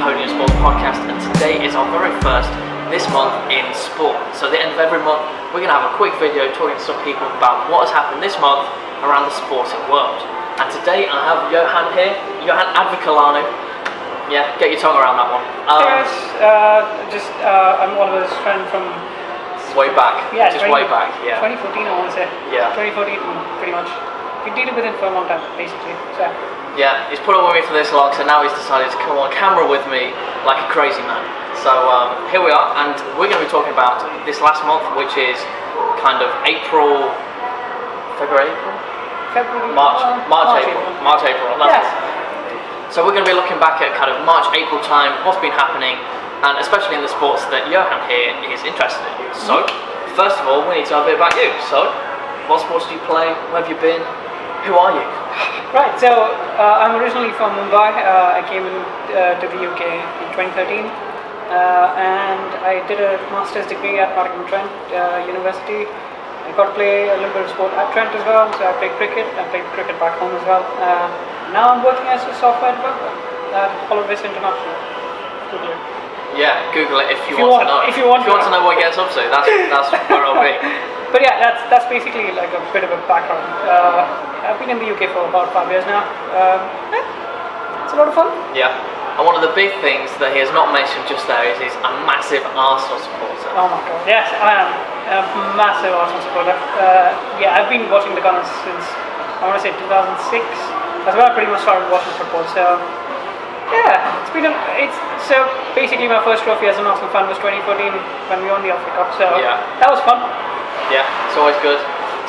Podium Sports podcast, and today is our very first this month in sport. So at the end of every month, we're going to have a quick video talking to some people about what has happened this month around the sporting world. And today I have Yohan here, Yohan Advikalanu. Yeah, get your tongue around that one. Yes, I'm Oliver's friend from way back. Yeah, just way back. Yeah, 2014 I want to say. Yeah, 2014 pretty much. We dealt with him for a long time, basically. So. Yeah, he's put up with me for this long, so now he's decided to come on camera with me like a crazy man. So here we are, and we're going to be talking about this last month, which is kind of April, February, March, April. Yes. So we're going to be looking back at kind of March, April time, what's been happening, and especially in the sports that Yohan here is interested in. So, first of all, we need to know a bit about you. So, what sports do you play? Where have you been? Who are you? Right, so I'm originally from Mumbai. I came to the UK in 2013 and I did a master's degree at Podium University. I got to play a little bit of sport at Trent as well, so I played cricket. I played cricket back home as well. Now I'm working as a software developer at Holland International. Google it. Yeah, Google it if you want to know. If you want to know what he gets up to, that's where I'll be. But yeah, that's basically like a bit of a background. I've been in the UK for about 5 years now. It's a lot of fun. Yeah, and one of the big things that he has not mentioned just there is he's a massive Arsenal supporter. Oh my god, yes, I am a massive Arsenal supporter. Yeah, I've been watching the Gunners since, I want to say 2006. That's when I pretty much started watching football. So yeah, so basically my first trophy as an Arsenal fan was 2014 when we won the FA Cup. So yeah, that was fun. Yeah, it's always good.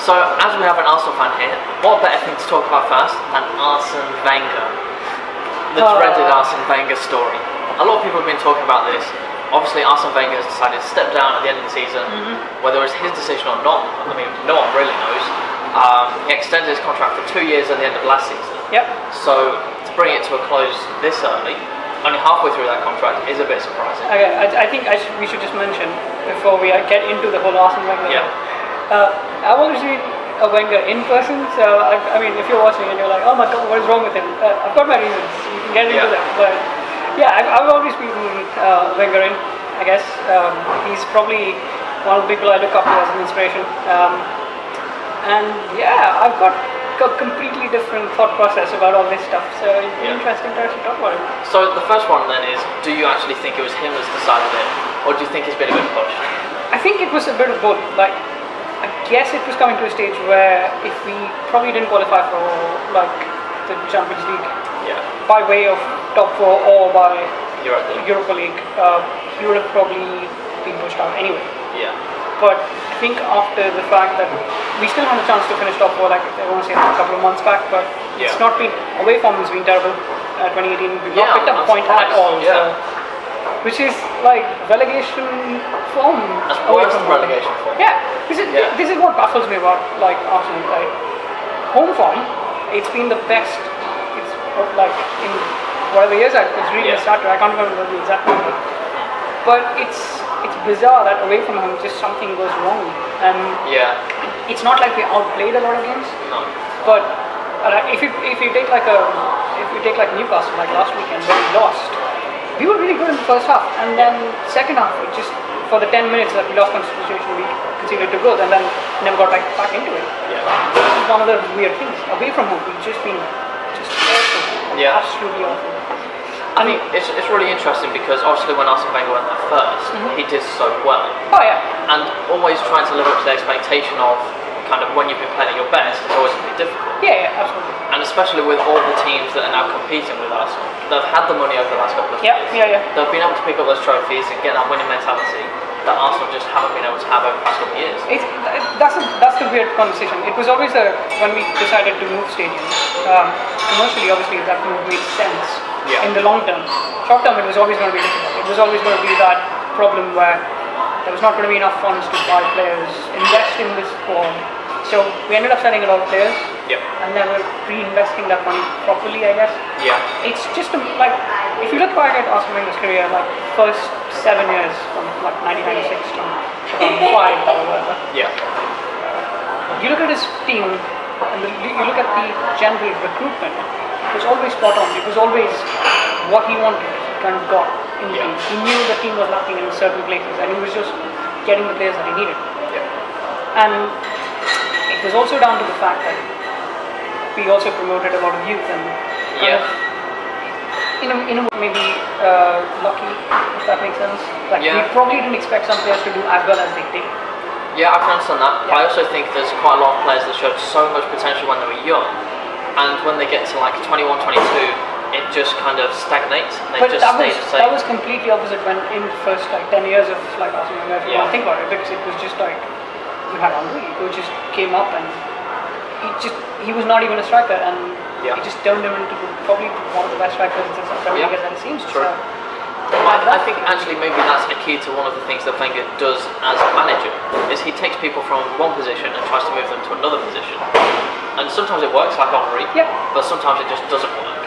So, as we have an Arsenal fan here, what better thing to talk about first than Arsene Wenger? The dreaded Arsene Wenger story. A lot of people have been talking about this. Obviously, Arsene Wenger has decided to step down at the end of the season. Whether it's his decision or not, I mean, no one really knows. He extended his contract for 2 years at the end of last season. Yep. So, to bring it to a close this early, only halfway through that contract, is a bit surprising. Okay, I think we should just mention, before we get into the whole Arsene Wenger. Yeah. I've always seen a Wenger in person, so I mean, if you're watching and you're like, oh my god, what is wrong with him? I've got my reasons. You can get into them, but yeah, I've always been Wenger in. I guess he's probably one of the people I look up to as an inspiration. And yeah, I've got a completely different thought process about all this stuff, so it'd be interesting to actually talk about it. So the first one then is, do you actually think it was him that's decided it, or do you think it's been a bit pushed? I think it was a bit of both. Like, I guess it was coming to a stage where if we probably didn't qualify for like the Champions League by way of top 4 or by Europa League, he would have probably been pushed out anyway. Yeah. But I think after the fact that we still had a chance to finish top 4, like I want to say a couple of months back, but it's not been, away from has been terrible. 2018, we've not picked up a point at all. So, which is like relegation form. That's worse than relegation form. Yeah, this is what baffles me about like Arsenal. Like home form, it's been the best. It's like in whatever years it's really started. I can't remember the exact number, but it's bizarre that away from home just something goes wrong, and it's not like we outplayed a lot of games. No. But if you take like Newcastle, like last weekend where we lost. We were really good in the first half, and then second half, it just for the 10 minutes that we lost concentration, we conceded 2 goals, and then never got back into it. Yeah. This is one of the weird things. Away from home, we've just been awful. Yeah. Absolutely awful. I mean, it's really interesting because obviously when Arsene Wenger went there first, he did so well. Oh yeah. And always trying to live up to the expectation of kind of when you've been playing at your best, it's always going to be difficult. Yeah, absolutely. And especially with all the teams that are now competing with Arsenal, they've had the money over the last couple of years. They've been able to pick up those trophies and get that winning mentality that Arsenal just haven't been able to have over the past couple of years. That's the weird conversation. It was always when we decided to move stadiums, commercially obviously that move made sense in the long term. Short term it was always going to be difficult. It was always going to be that problem where there was not going to be enough funds to buy players, invest in this squad. So we ended up selling a lot of players, and then we're reinvesting that money properly, I guess. Yeah. It's just like, if you look back at Arsene Wenger's career, like first 7 years from like 1996 to 2005 or whatever. Yeah. You look at his team, and you look at the general recruitment. It was always spot on. It was always what he wanted. kind of got in the team. He knew the team was lacking in certain places, and he was just getting the players that he needed. And it was also down to the fact that we also promoted a lot of youth and kind of, in a way, maybe lucky, if that makes sense. Like we probably didn't expect some players to do as well as they did. Yeah, I can understand that. I also think there's quite a lot of players that showed so much potential when they were young, and when they get to like 21, 22, it just kind of stagnates. And they just stay the same. That was completely opposite when in the first like 10 years of like Arsenal. If you think about it, because it was just like you had Henry who just came up and he was not even a striker, and he just turned him into probably one of the best strikers in the Premier League as it seems. True. I think actually maybe that's a key to one of the things that Wenger does as a manager, is he takes people from one position and tries to move them to another position. And sometimes it works, like Henry, but sometimes it just doesn't work.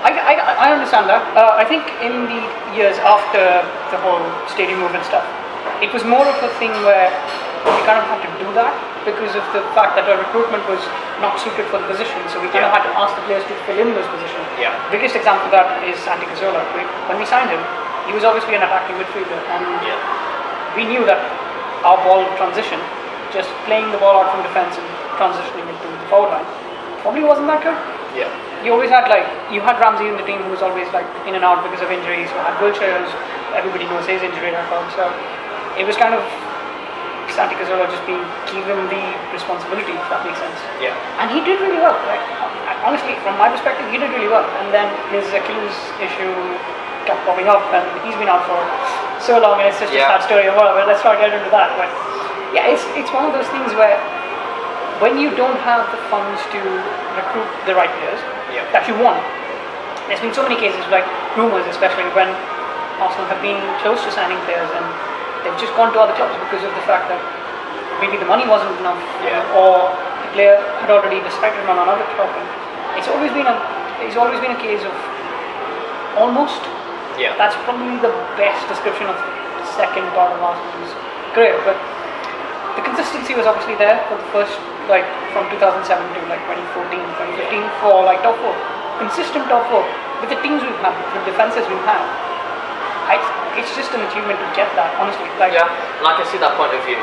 I understand that. I think in the years after the whole stadium move and stuff, it was more of a thing where we kind of had to do that because of the fact that our recruitment was not suited for the position, so we kind of had to ask the players to fill in those positions. Biggest example of that is Santi Cazorla. When we signed him, he was obviously an attacking midfielder, and we knew that our ball transition, just playing the ball out from defence and transitioning into the forward line, probably wasn't that good. You always had you had Ramsey in the team who was always in and out because of injuries. You had Wilshere's, everybody knows his injury record, so it was kind of Santi Cazorla just being given the responsibility, if that makes sense. And he did really well. Honestly, from my perspective, he did really well. And then his Achilles issue kept popping up, and he's been out for so long, and it's such a sad story. Well, let's not get into that. But yeah, it's one of those things where when you don't have the funds to recruit the right players that you want, there's been so many cases, like rumours especially, when Arsenal have been close to signing players and they've just gone to other clubs because of the fact that maybe the money wasn't enough, or the player had already decided on another club. And it's always been a case of almost. That's probably the best description of the second part of Arsenal's career. But the consistency was obviously there for the first, from 2007 to 2014, 2015 for top four, consistent top four with the teams we've had, the defenses we've had. It's just an achievement to get that, honestly. I can see that point of view.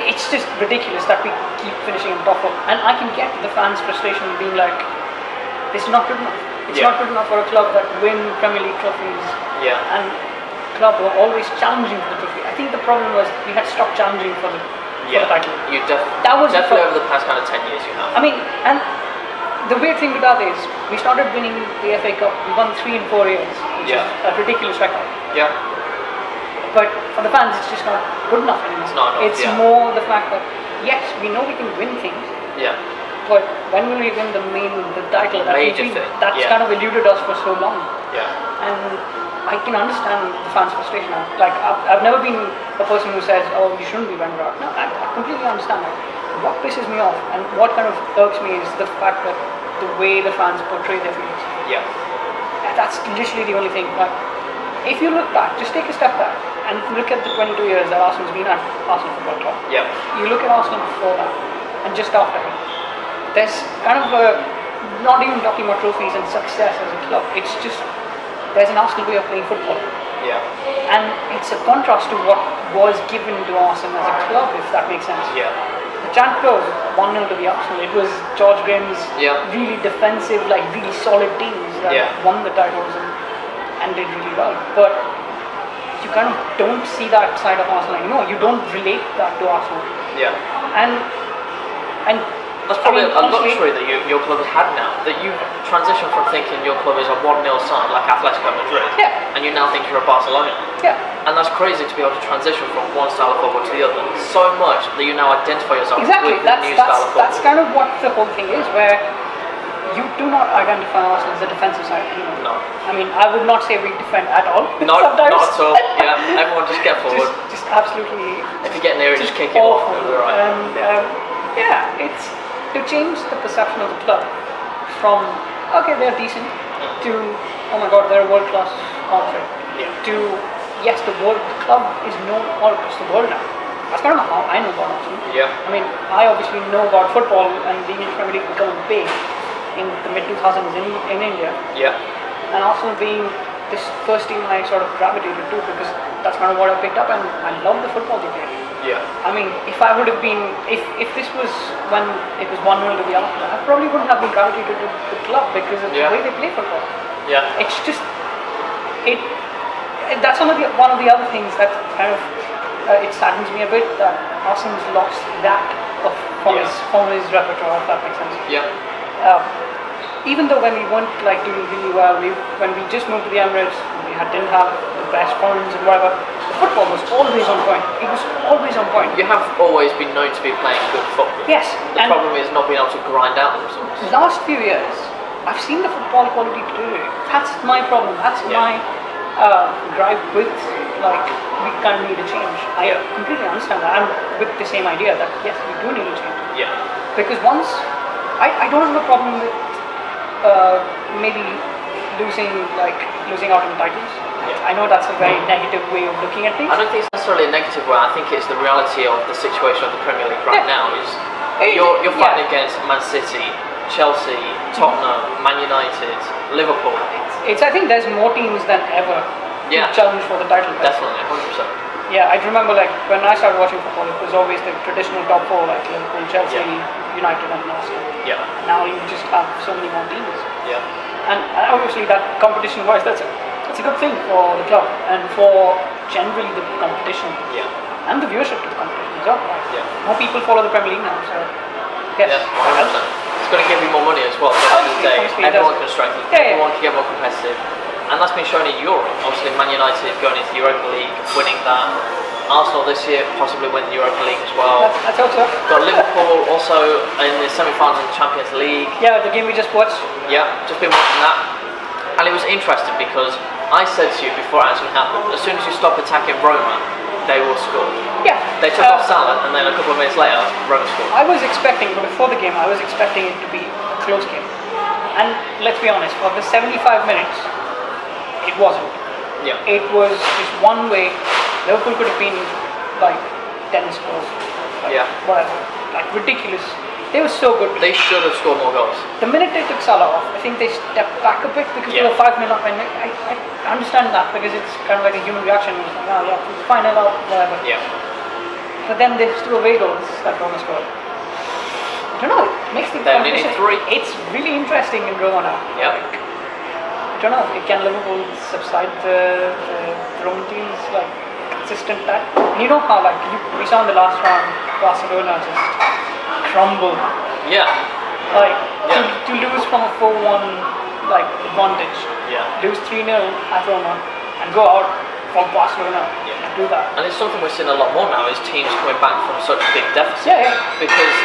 It's just ridiculous that we keep finishing in top four, and I can get the fans' frustration being like, this is not good enough. It's not good enough for a club that win Premier League trophies, and club were always challenging for the trophy. I think the problem was we had stopped challenging for the title. You definitely over the past kind of 10 years you have. I mean, and the weird thing with that is we started winning the FA Cup. We won 3 in 4 years, which is a ridiculous record. But for the fans, it's just not good enough anymore. It's not enough, it's more the fact that yes, we know we can win things. But when will we win the title? That's kind of eluded us for so long. And I can understand the fans' frustration. I've never been a person who says, "Oh, you shouldn't be Wenger out." No, I completely understand that. What pisses me off and what kind of irks me is the fact that the way the fans portray their feelings. That's literally the only thing. If you look back, just take a step back and look at the 22 years that Arsenal's been at Arsenal Football Club. You look at Arsenal before that and just after it. There's kind of not even talking about trophies and success as a club. It's just there's an Arsenal way of playing football. And it's a contrast to what was given to Arsenal as a club, if that makes sense. The chant was 1-0 to the Arsenal. It was George Graham's really defensive, really solid teams that won the titles and did really well. But you kind of don't see that side of Arsenal anymore. You don't relate that to Arsenal. And that's probably a luxury that your club has had now, that you've transitioned from thinking your club is a 1-0 side like Atletico Madrid, and you now think you're a Barcelona. And that's crazy to be able to transition from one style of football to the other so much that you now identify yourself with the new style of football. That's kind of what the whole thing is, where you do not identify Arsenal as a defensive side anymore. No. I mean, I would not say we defend at all. No, sometimes. Not at all. Everyone just get forward. Just absolutely. If you get near it, just kick it off. And it's to change the perception of the club from they're decent to oh my god, they're a world-class outfit to yes, the club is known all across the world now. That's kind of how I know about Arsenal. I mean, I obviously know about football and the English Premier League becoming big in the mid-2000s in India. And Arsenal being this first team I sort of gravitated to because that's kind of what I picked up, and I love the football they play. Yeah. I mean, if I would have been, if this was when it was 1-0 to the Arsenal, I probably wouldn't have been gravitated to the club because of the way they play football. Yeah. It's just that's one of the other things that kind of it saddens me a bit that Arsenal's lost that from his repertoire, if that makes sense. Yeah. Even though when we weren't like doing really well, when we just moved to the Emirates, we didn't have the best funds and whatever, the football was always on point. It was always on point. You have always been known to be playing good football. Yes. The problem is not being able to grind out the results. Last few years, I've seen the football quality deteriorate. That's my problem. That's my drive with, like, we kind of need a change. I completely understand that. I'm with the same idea that, yes, we do need a change. Yeah. Because once, I don't have a problem with maybe losing out on titles. I know that's a very negative way of looking at things. I don't think it's necessarily a negative way. I think it's the reality of the situation of the Premier League right now. Is you're fighting against Man City, Chelsea, Tottenham, Man United, Liverpool. I think there's more teams than ever who challenge for the title. Definitely, 100%. Yeah, I remember like when I started watching football, it was always the traditional top four like Liverpool, Chelsea, United, and Arsenal. Yeah. Now you just have so many more teams. Yeah. And obviously that competition-wise, that's a good thing for the club and for generally the competition. Yeah. And the viewership to the competition as well. Right? Yeah. More people follow the Premier League now, so yes. Yeah, 100%. It's going to give you more money as well. At the end of the day, everyone can strengthen. Everyone can get more competitive. And that's been shown in Europe. Obviously, Man United going into the Europa League, winning that. Arsenal this year, possibly win the Europa League as well. I thought so. Got Liverpool also in the semi-finals of the Champions League. Yeah, the game we just watched. Yeah, just been watching that. And it was interesting because I said to you before it actually happened, as soon as you stop attacking Roma, they will score. Yeah. They took off Salah, and then a couple of minutes later, Roma scored. I was expecting, but before the game, I was expecting it to be a close game. And let's be honest, for the 75 minutes, it wasn't. Yeah. It was just one way. Liverpool could have been like tennis balls. Like, whatever. Like ridiculous. They were so good. They should have scored more goals. The minute they took Salah off, I think they stepped back a bit because they were 5-0 up, and I understand that because it's kind of like a human reaction. It's like, oh yeah, it's fine out, whatever. Yeah. But then there's two away goals that Roma scored. I don't know, it makes the competition. It's really interesting in Roma now. Yeah. Like, I don't know, can Liverpool subside the Roman teams like consistent that? And you know how like we saw in the last round Barcelona just crumble. Yeah. Like to lose from a 4-1 like advantage. Yeah. Lose 3-0 at Roma and go out from Barcelona and do that. And it's something we're seeing a lot more now is teams coming back from such big deficits. Yeah. Because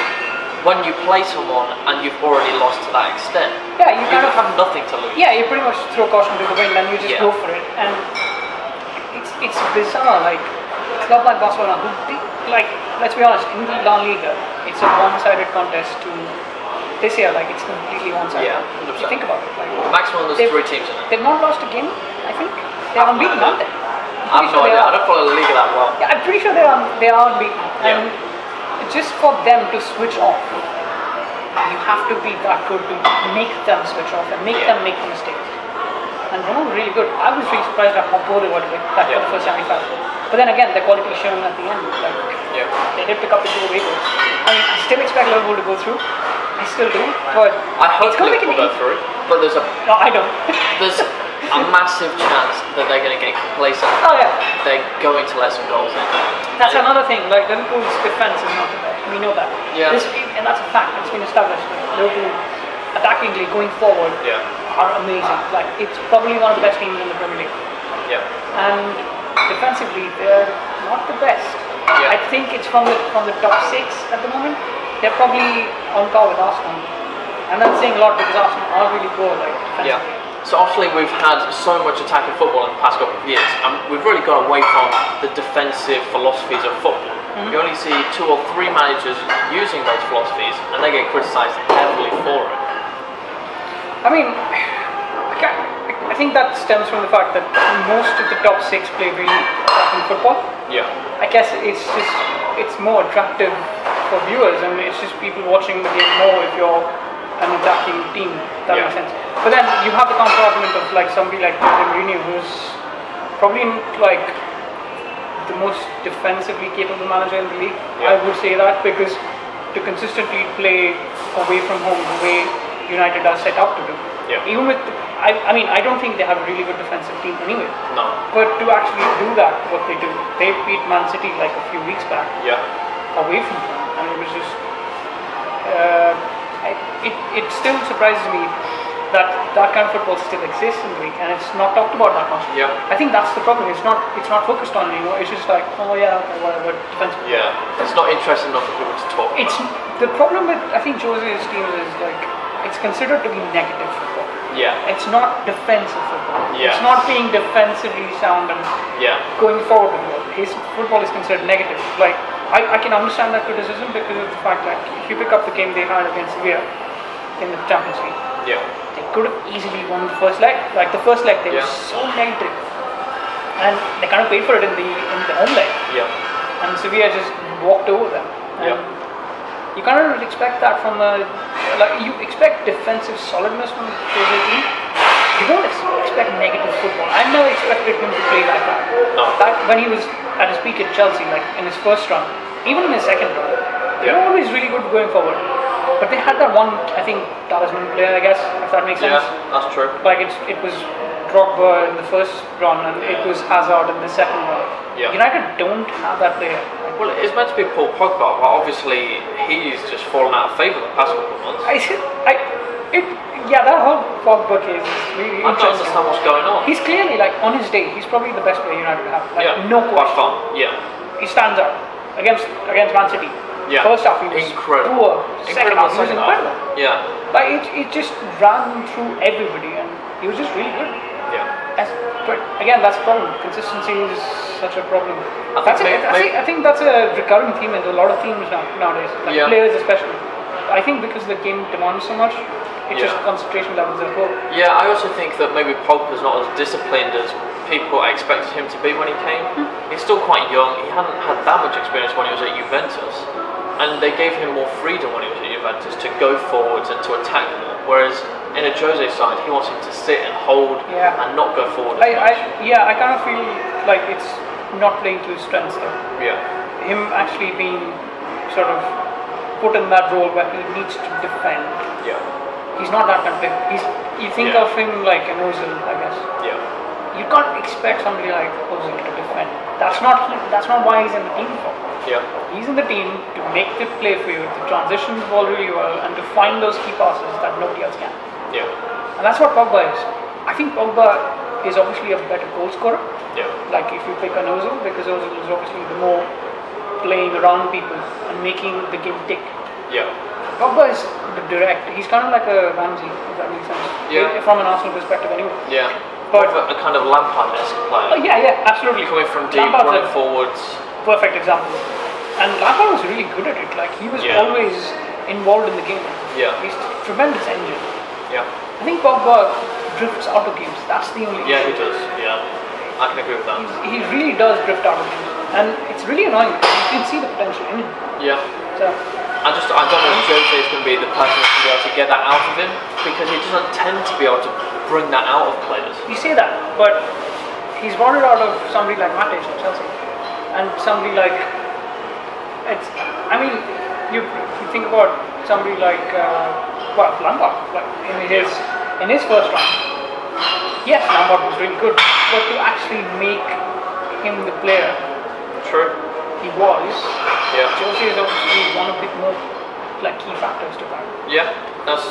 when you play someone and you've already lost to that extent, you kind of have nothing to lose. Yeah, you pretty much throw caution to the wind and you just go for it. And it's bizarre, like a club like Barcelona, who like, let's be honest, in the La Liga, it's a one-sided contest to this year, like it's completely one-sided. Yeah, 100%. You think about it. Like, maximum there's 3 teams in it. They've not lost a game, I think. They're unbeaten, aren't they? I have no idea. I don't follow the Liga that well. Yeah, I'm pretty sure they are unbeaten. And just for them to switch off, you have to be that good to make them switch off and make them make the mistakes. And Roma were really good. I was really surprised at how poor they were for the first 75. But then again, the quality is shown at the end. Like, they did pick up the 2 away goals. I mean, I still expect Liverpool to go through. I still do. But I hope Liverpool go through. But there's no, I don't. There's a massive chance that they're going to get complacent. Oh yeah. They're going to let some goals in. That's another thing. Like Liverpool's defense is not the best. We know that. Yeah. And that's a fact. It's been established. Liverpool attackingly going forward are amazing. Like it's probably one of the best teams in the Premier League. Yeah. And defensively, they're not the best. Yeah. I think it's from the top 6 at the moment. They're probably on par with Arsenal. I'm not saying a lot because Arsenal are really poor, like defensively. Yeah. So obviously we've had so much attacking football in the past couple of years, and we've really got away from the defensive philosophies of football. You only see 2 or 3 managers using those philosophies, and they get criticised heavily for it. I mean, I think that stems from the fact that most of the top 6 play really attacking football. Yeah. I guess it's more attractive for viewers, and it's just people watching the game more if you're an attacking team. That Yeah. makes sense. But then you have the counter argument of like somebody like Jose Mourinho, who's probably like the most defensively capable manager in the league. Yeah. I would say that because to consistently play away from home the way United are set up to do. Yeah. Even with, I mean, I don't think they have a really good defensive team anyway. No. But to actually do that, what they do, they beat Man City like a few weeks back Yeah. away from home, and it was just, it still surprises me that that kind of football still exists in the league, and it's not talked about that much. Yeah. I think that's the problem. It's not focused on anymore. It's just like, oh yeah, okay, whatever, defense. Yeah. It's not interesting enough for people to talk about. It's the problem with I think Jose's team is like it's considered to be negative football. Yeah. It's not defensive football. Yeah. It's not being defensively sound and Yeah. going forward with the ball. His football is considered negative. Like I can understand that criticism because of the fact that if you pick up the game they had against Sevilla in the Champions League, Yeah. they could have easily won the first leg. Like the first leg, they were Yeah. so negative, and they kind of paid for it in the home leg. Yeah. And Sevilla just walked over them. And Yeah. you kind of expect that from you expect defensive solidness from Jose team. You don't expect negative football. I've never expected him to play like that. No. That when he was at his peak at Chelsea, like in his first run, even in his second run, they were Yeah. always really good going forward. But they had that one, I think, talisman player, I guess, if that makes sense. Yeah. That's true. Like it was Drogba in the first run, and it was Hazard in the second run. Yeah. United don't have that player. Well, it's meant to be Paul Pogba, but obviously he's just fallen out of favour the past couple of months. That whole Pogba case is really I don't interesting. understand what's going on. He's clearly, like, on his day, he's probably the best player United have. Like, Yeah. no By question. far. Yeah. He stands out against Man City. Yeah. First half, he was Incredible. poor. Second half, he was second half. incredible. Yeah. Like, it just ran through everybody, and he was just really good. Yeah. But again, that's a problem. Consistency is such a problem. I think that's a recurring theme in a lot of teams nowadays, like Yeah. players especially. I think because the game demands so much, it's just Yeah. concentration levels are low. Yeah, I also think that maybe Pogba's not as disciplined as people expected him to be when he came. He's still quite young. He hadn't had that much experience when he was at Juventus, and they gave him more freedom when he was at Juventus to go forwards and to attack more. Whereas in a Jose side, he wants him to sit and hold Yeah. and not go forward as much. I kind of feel like it's not playing to his strengths though. Yeah, Him actually being sort of put in that role where he needs to defend. yeah, He's not that kind of player. You think Yeah. of him like an Ozil, I guess. yeah, You can't expect somebody like Ozil to defend. That's not why he's in the team for. yeah, He's in the team to make the play for you, to transition the ball really well, and to find those key passes that nobody else can. yeah, And that's what Pogba is. I think Pogba is obviously a better goal scorer. yeah, Like if you pick an Ozil, because Ozil is obviously the more playing around people and making the game tick. yeah, Pogba is the direct. He's kind of like a Ramsey, if that makes sense. Yeah. From an Arsenal perspective, anyway. yeah. But a kind of Lampard-esque player. yeah, absolutely. Coming from deep, Lampard's running a forwards. perfect example. And Lampard was really good at it. Like he was Yeah. always involved in the game. Yeah. He's a tremendous engine. Yeah, I think Pogba drifts out of games. That's the only yeah, issue. he does. Yeah, I can agree with that. He really does drift out of games. And it's really annoying because you can see the potential in him. Yeah. So I don't know if Jose is going to be the person that's going to be able to get that out of him, because he doesn't tend to be able to bring that out of players. you say that, but he's brought it out of somebody like Matic at Chelsea. And somebody like you think about somebody like Lampard, like in his first run. Yes, Lampard was really good, but to actually make him the player True. he was, Yeah. Jose is obviously one of the more like key factors to that. Yeah. That's.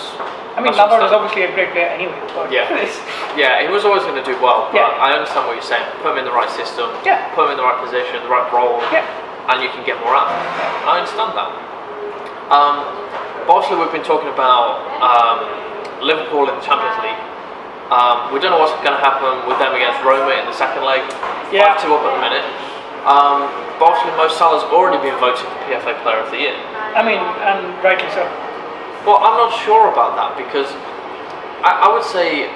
I mean, that's Lampard is understandable. obviously a great player anyway. But Yeah. it's- Yeah, he was always going to do well, but Yeah. I understand what you're saying. Put him in the right system, Yeah. put him in the right position, the right role, Yeah. and you can get more out of him. I understand that. But obviously we've been talking about Liverpool in the Champions League. We don't know what's going to happen with them against Roma in the second leg. Yeah. 5-2 up at the minute. But obviously Mo Salah's already been voted the PFA Player of the Year. I mean, and rightly so. Well, I'm not sure about that, because I would say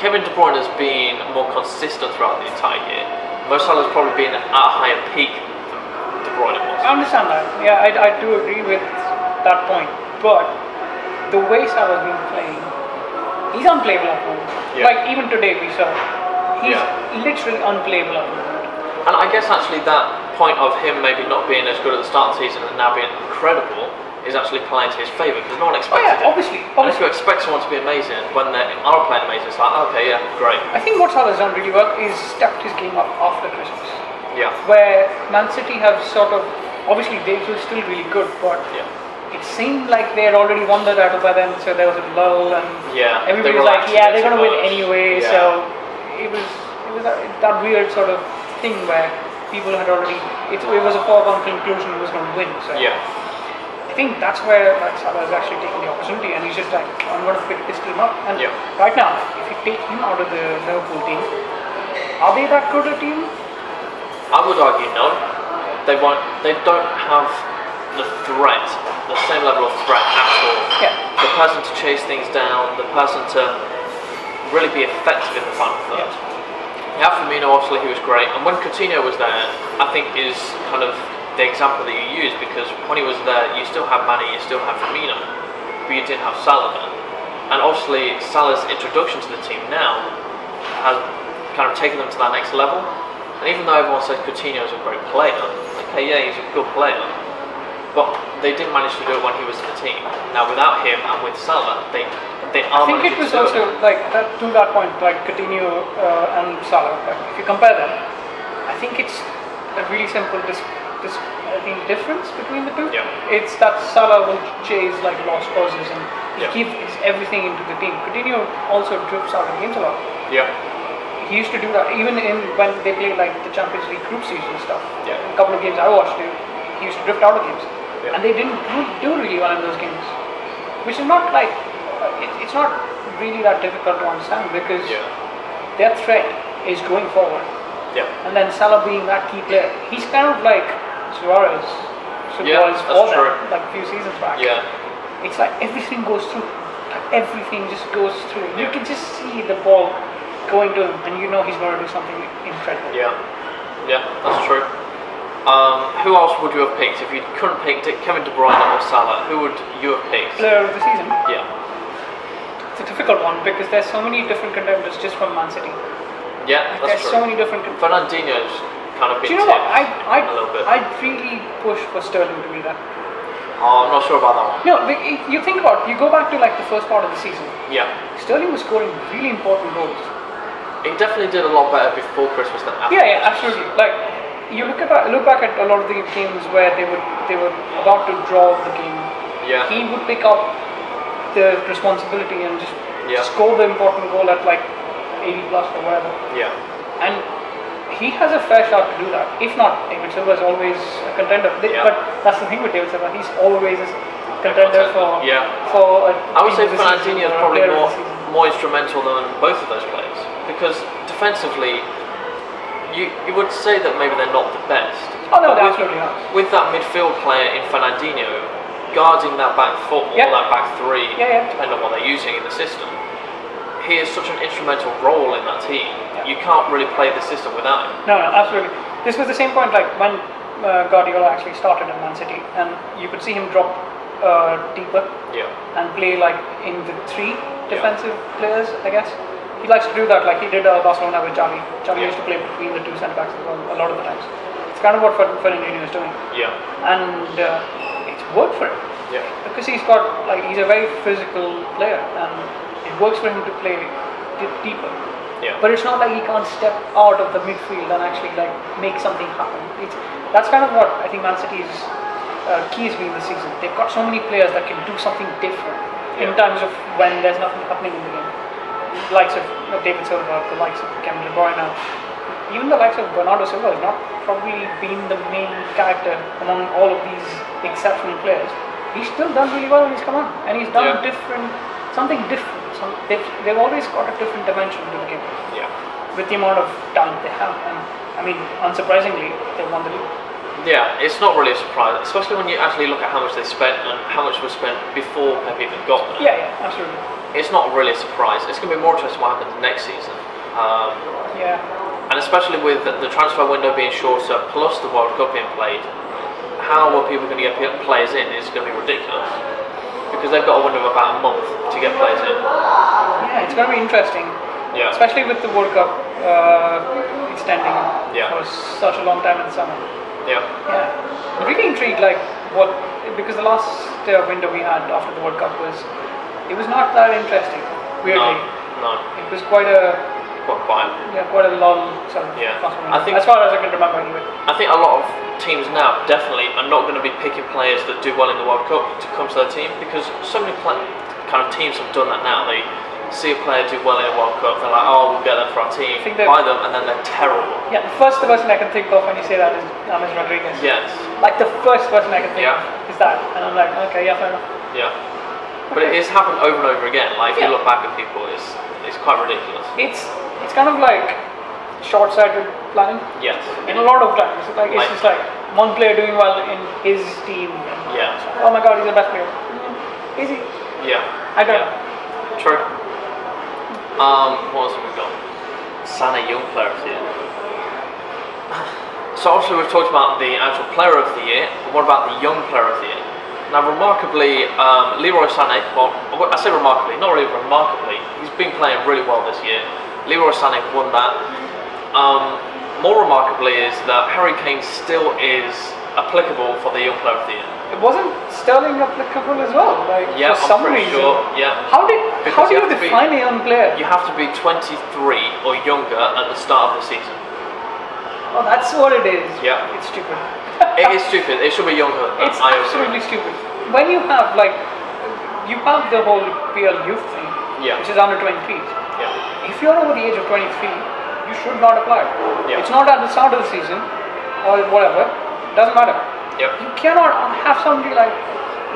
Kevin De Bruyne has been more consistent throughout the entire year. Mo Salah's probably been at a higher peak than De Bruyne was. I understand that. Yeah, I do agree with that point. But the way Salah's been playing, he's unplayable at the moment. Yeah. Like even today we saw, he's literally unplayable at the moment. And I guess actually that point of him maybe not being as good at the start of the season and now being incredible is actually playing to his favour because no one expected it. Obviously. And if you expect someone to be amazing when they are playing amazing, it's like, okay, yeah, great. I think what Salah's done really well is stepped his game up after Christmas. Yeah. Where Man City have sort of, obviously they were still really good, but it seemed like they had already won the title by then, so there was a lull and everybody was like, yeah, they're going to win anyway. So it was that weird sort of thing where people had already, it was a foregone conclusion he was going to win. So I think that's where Salah is actually taking the opportunity and he's just like, I'm going to pick this team up. And right now, if you take him out of the Liverpool team, are they that good a team? I would argue no. They don't have the threat, the same level of threat at all. The person to chase things down, the person to really be effective in the final third. You have Firmino, obviously he was great, and when Coutinho was there, I think is kind of the example that you use, because when he was there, you still have Mane, you still have Firmino, but you didn't have Salah there. And obviously Salah's introduction to the team now has kind of taken them to that next level. And even though everyone says Coutinho is a great player, okay, yeah, he's a good player, but they didn't manage to do it when he was in the team. Now without him and with Salah, they are. I think it was also like that, to that point, like Coutinho and Salah. Like, if you compare them, I think it's a really simple difference between the two. It's that Salah will chase like lost causes and he gives everything into the team. Coutinho also drifts out of games a lot. He used to do that even when they played like the Champions League group season stuff. A couple of games I watched, he used to drift out of games, and they didn't do really well in those games, which is not like it's not really that difficult to understand because their threat is going forward. And then Salah being that key player, he's kind of like Suarez was for them like a few seasons back. It's like everything goes through. Everything just goes through. You can just see the ball going to him, and you know he's going to do something incredible. That's true. Who else would you have picked if you couldn't pick Kevin De Bruyne or Salah? Who would you have picked? Player of the season? It's a difficult one because there's so many different contenders just from Man City. That's there's true. so many different. Fernandinho's kind of been tipped a little bit. I'd really push for Sterling to be that. I'm not sure about that one. No, you think about it, you go back to like the first part of the season. Sterling was scoring really important goals. He definitely did a lot better before Christmas than after. Absolutely. Like you look back at a lot of the games where they were about to draw the game. He would pick up the responsibility and just score the important goal at like 80 plus or whatever. And he has a fair shot to do that. If not, David Silva is always a contender. But that's the thing with David Silva, he's always a contender for I would say Fernandinho is probably more instrumental than both of those players, because defensively you would say that maybe they're not the best. Absolutely not. With that midfield player in Fernandinho guarding that back foot or that back three, depending on what they're using in the system, he is such an instrumental role in that team. You can't really play the system without him. No, absolutely. This was the same point like when Guardiola actually started at Man City, and you could see him drop deeper and play like in the three defensive players, I guess. He likes to do that like he did Barcelona with Xavi. Xavi used to play between the two centre backs a lot of the times. It's kind of what Fernandinho is doing. And it's worked for him. Because he's a very physical player, and it works for him to play deeper. But it's not like he can't step out of the midfield and actually like make something happen. That's kind of what I think Man City's key has been this season. They've got so many players that can do something different in times of when there's nothing happening in the game. The likes of David Silva, the likes of Kevin De Bruyne, even the likes of Bernardo Silva has not probably been the main character among all of these exceptional players. He's still done really well when he's come on, and he's done something different. They've always got a different dimension to the game. With the amount of talent they have, and I mean, unsurprisingly, they won the league. It's not really a surprise, especially when you actually look at how much they spent and how much was spent before Pep even got there. Absolutely. It's not really a surprise. It's going to be more interesting what happens next season. And especially with the transfer window being shorter, plus the World Cup being played, how are people going to get players in is going to be ridiculous. because they've got a window of about a month to get players in. Yeah, it's going to be interesting. Yeah. Especially with the World Cup extending for such a long time in the summer. Yeah. Yeah. I'm really intrigued, because the last window we had after the World Cup it was not that interesting. Weirdly. No. It was quite quiet. Yeah, quite a lull sort of. Yeah. I think, as far as I can remember anyway. I think a lot of teams now definitely are not going to be picking players that do well in the World Cup to come to their team, because so many kind of teams have done that now. They see a player do well in a World Cup, they're like, oh, we'll get them for our team, buy them, and then they're terrible. Yeah, the first person I can think of when you say that is James Rodriguez. Yes. Like the first person I can think of is that, and I'm like, okay, yeah, fair enough. Yeah. But it's happened over and over again. Like, if you look back at people, it's quite ridiculous. It's kind of like short-sighted planning. Yes. In a lot of times, it's just like one player doing well in his team. Yeah. Oh my God, he's the best player. Is he? Yeah. I don't know. True. What else have we got? Sané, young player of the year. So obviously we've talked about the actual player of the year, but what about the young player of the year? Now remarkably, Leroy Sané, well I say remarkably, not really remarkably, he's been playing really well this year. Leroy Sané won that. More remarkably is that Harry Kane still is applicable for the young player of the year. It wasn't Sterling applicable as well? Yeah, for some I'm pretty reason. sure. Yeah. How do you define a young player? You have to be 23 or younger at the start of the season. Oh, that's what it is. Yeah. It's stupid. It is stupid. It should be younger. It's absolutely stupid. When you have the whole PL youth thing, which is under 23. Yeah. If you're over the age of 23, you should not apply. Yeah. It's not at the start of the season or whatever. Doesn't matter. Yep. You cannot have somebody like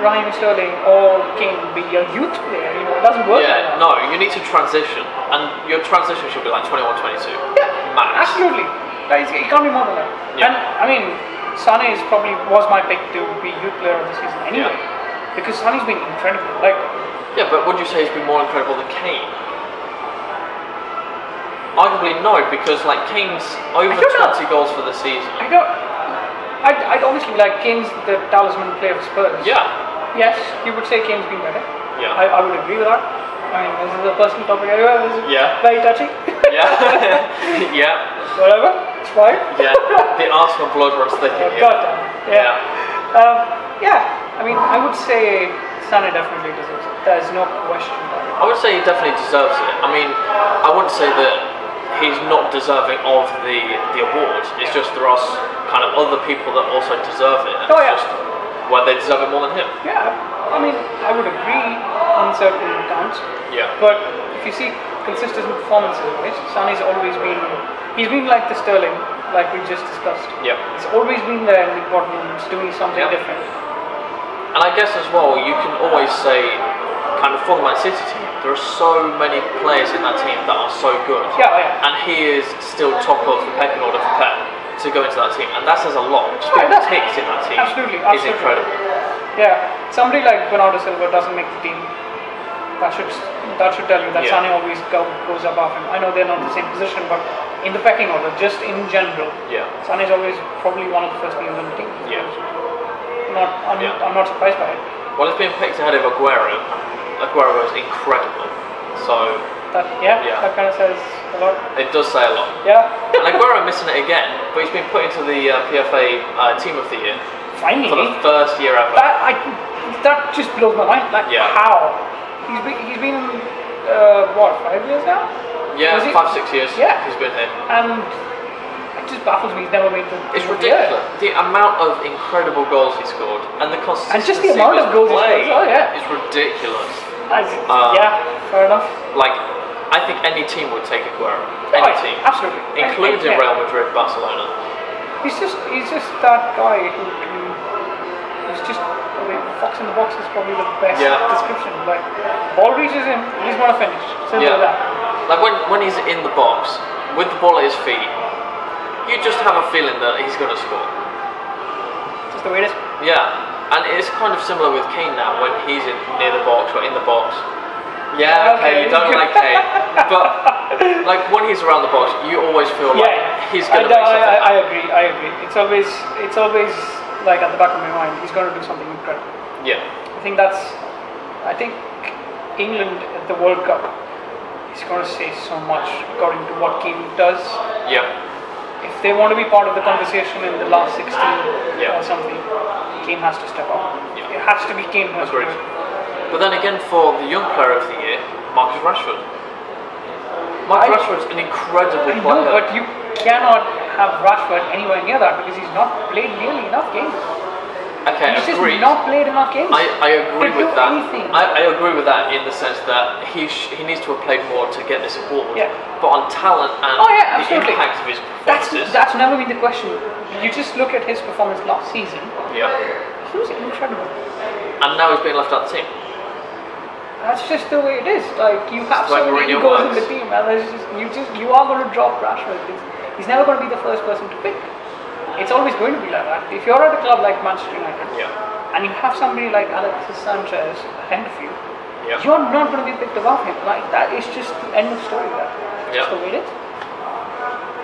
Raheem Sterling or Kane be a youth player. It doesn't work. Yeah. No, you need to transition, and your transition should be like 21, 22. Yeah. Max. Absolutely. It can't be more than that. Yeah. And I mean, Sané was my pick to be youth player of the season anyway, because Sané's been incredible. Yeah, but would you say he's been more incredible than Kane? Arguably no, because Kane's over 20 goals for the season. I'd obviously Kane's the talisman player for Spurs. Yeah. Yes, you would say Kane's been better. Yeah. I would agree with that. I mean, this is a personal topic anyway. Very touchy. Yeah. Yeah. Whatever. It's fine. Yeah. The Arsenal blood runs thick in you. God damn. Yeah. I mean, I would say Sané definitely deserves it. There's no question about it. I would say he definitely deserves it. I mean, I wouldn't say that he's not deserving of the award. It's just there are kind of other people that also deserve it. Just where they deserve it more than him. Yeah. I mean, I would agree on certain counts. Yeah. But if you see consistent performances, right? Sané's always been. He's been like the Sterling, like we just discussed. Yeah. He's always been there in the important moments, doing something different. And I guess as well, you can always say, kind of for the Man City team, there are so many players in that team that are so good. Yeah. And he is still top of the pecking order for Pep to go into that team, and that says a lot. Just being ticked in that team is incredible. Yeah, somebody like Bernardo Silva doesn't make the team. That should tell you that Sané always goes above him. I know they're not the same position, but in the pecking order, just in general, Sané's always probably one of the first names on the team. Yeah. I'm not surprised by it. Well, it's been picked ahead of Aguero. Aguero is incredible. So that kind of says a lot. It does say a lot. Yeah. And Aguero missing it again, but he's been put into the PFA Team of the Year. Finally. For the first year ever. That just blows my mind. How? He's been 5 years now? Yeah, 5, 6 years. Yeah. He's been here. And it just baffles me. He's never made the. It's ridiculous. The amount of incredible goals he scored and the consistency. And just the amount of goals he scored. Oh yeah. It's ridiculous. Fair enough. I think any team would take Aguero. Any team. Absolutely. Including Real Madrid, Barcelona. He's just that guy who he's just fox in the box is probably the best description. Ball reaches him, he's gonna finish. Simple as that. When he's in the box with the ball at his feet, you just have a feeling that he's gonna score. Just the way it is. Yeah. And it's kind of similar with Kane now when he's near the box or in the box. Yeah, okay, you don't like Kane, but when he's around the box, you always feel like he's going to make something happen. I agree. It's always at the back of my mind. He's going to do something incredible. Yeah. I think that's I think England at the World Cup is going to say so much according to what Kane does. Yeah. If they want to be part of the conversation in the last 16 Yeah. or something, Kane has to step up. Yeah. It has to be Kane who has to do Agreed. it. But then again, for the young player of the year, Marcus Rashford. Marcus Rashford's an incredible I player. know, but you cannot have Rashford anywhere near that because he's not played nearly enough games. Okay, He's just agreed. not played enough games. I agree to with do that. anything. I agree with that in the sense that he needs to have played more to get this award. Yeah. But on talent and Oh, yeah, the absolutely. impact of his performances. That's never been the question. You just look at his performance last season. Yeah. He was incredible. And now he's being left out of the team. That's just the way it is. Like you have It's so like many Mourinho egos in works. the team, and there's just you are going to drop Rashford. He's never going to be the first person to pick. It's always going to be like that. If you're at a club like Manchester United, and you have somebody like Alexis Sanchez ahead of you, you're not going to be picked above him. Like that is just the end of story. That's just the way it is.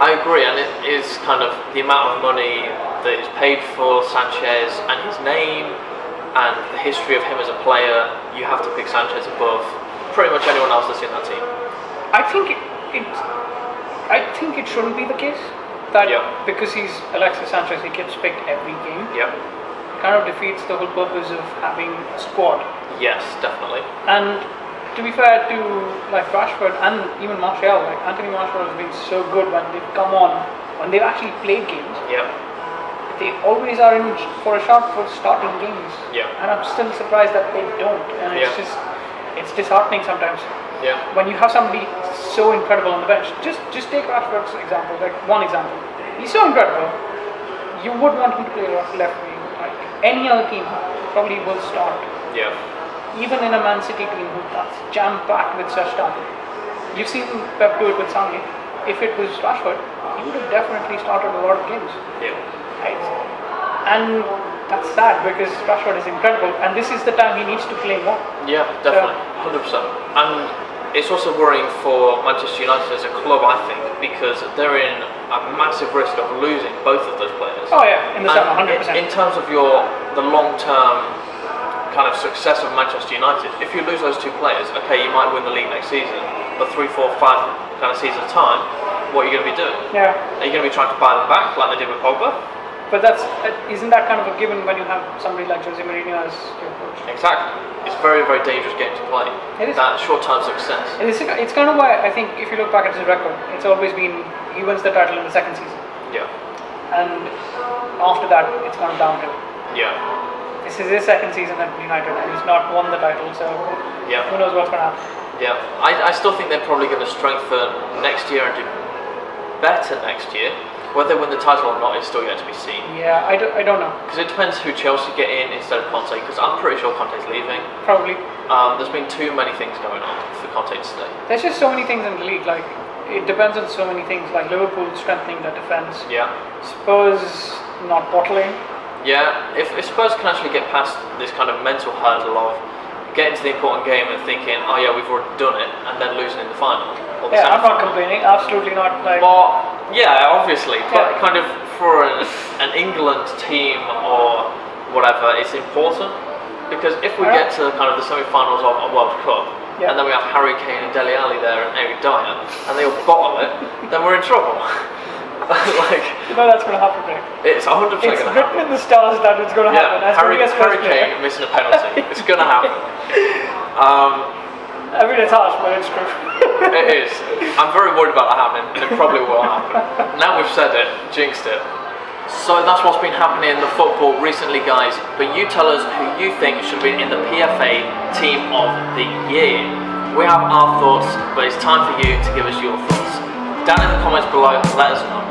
I agree, and it is kind of the amount of money that is paid for Sanchez and his name and the history of him as a player. You have to pick Sanchez above pretty much anyone else that's in that team. I think it shouldn't be the case that because he's Alexis Sanchez, he gets picked every game. Yeah. It kind of defeats the whole purpose of having a squad. Yes, definitely. And to be fair to like Rashford and even Martial, like Anthony Martial has been so good when they've come on, when they've actually played games. Yeah. They always are in for a shot for starting games. Yeah. And I'm still surprised that they don't. And it's disheartening sometimes. Yeah. When you have somebody so incredible on the bench, just take Rashford's example, like one example. He's so incredible. You would want him to play left wing. Like any other team probably will start. Yeah. Even in a Man City team that's jam-packed with such talent. You've seen Pep do it with Sané. If it was Rashford, he would have definitely started a lot of games. Yeah. Right? And that's sad because Rashford is incredible and this is the time he needs to play more. Yeah, definitely. 100%. And it's also worrying for Manchester United as a club, I think, because they're in a massive risk of losing both of those players. Oh yeah, in the summer, 100%. In terms of the long-term kind of success of Manchester United, if you lose those two players, okay, you might win the league next season, but 3, 4, 5 kind of seasons time, what are you going to be doing? Yeah. Are you going to be trying to buy them back like they did with Pogba? But isn't that kind of a given when you have somebody like Jose Mourinho as your coach? Exactly. It's a very, very dangerous game to play. It is. That short-term success. It's kind of why I think if you look back at his record, it's always been he wins the title in the second season. Yeah. And after that, it's gone downhill. Yeah. This is his second season at United and he's not won the title, so who knows what's going to happen. Yeah. I still think they're probably going to strengthen next year and do better next year. Whether they win the title or not is still yet to be seen. Yeah, I don't know. Because it depends who Chelsea get in instead of Conte, because I'm pretty sure Conte's leaving. Probably. There's been too many things going on for Conte to stay. There's just so many things in the league, like it depends on so many things, like Liverpool strengthening their defence. Yeah. Spurs not bottling. Yeah, if Spurs can actually get past this kind of mental hurdle of getting to the important game and thinking, oh yeah, we've already done it, and then losing in the final. Or the I'm not complaining, absolutely not. Like, but, yeah, obviously, but kind of for an England team or whatever, it's important, because if we get to kind of the semi-finals of a World Cup, and then we have Harry Kane and Dele Alli there and Eric Dyer, and they all bottle it, then we're in trouble. Like, you know that's going to happen, right? It's 100% going to happen. It's written in the stars that it's going to happen. Harry Kane missing a penalty. It's going to happen. I mean, it's harsh, but it's true. It is. I'm very worried about that happening, and it probably will happen. Now we've said it, jinxed it. So that's what's been happening in the football recently, guys. But you tell us who you think should be in the PFA Team of the Year. We have our thoughts, but it's time for you to give us your thoughts. Down in the comments below, let us know.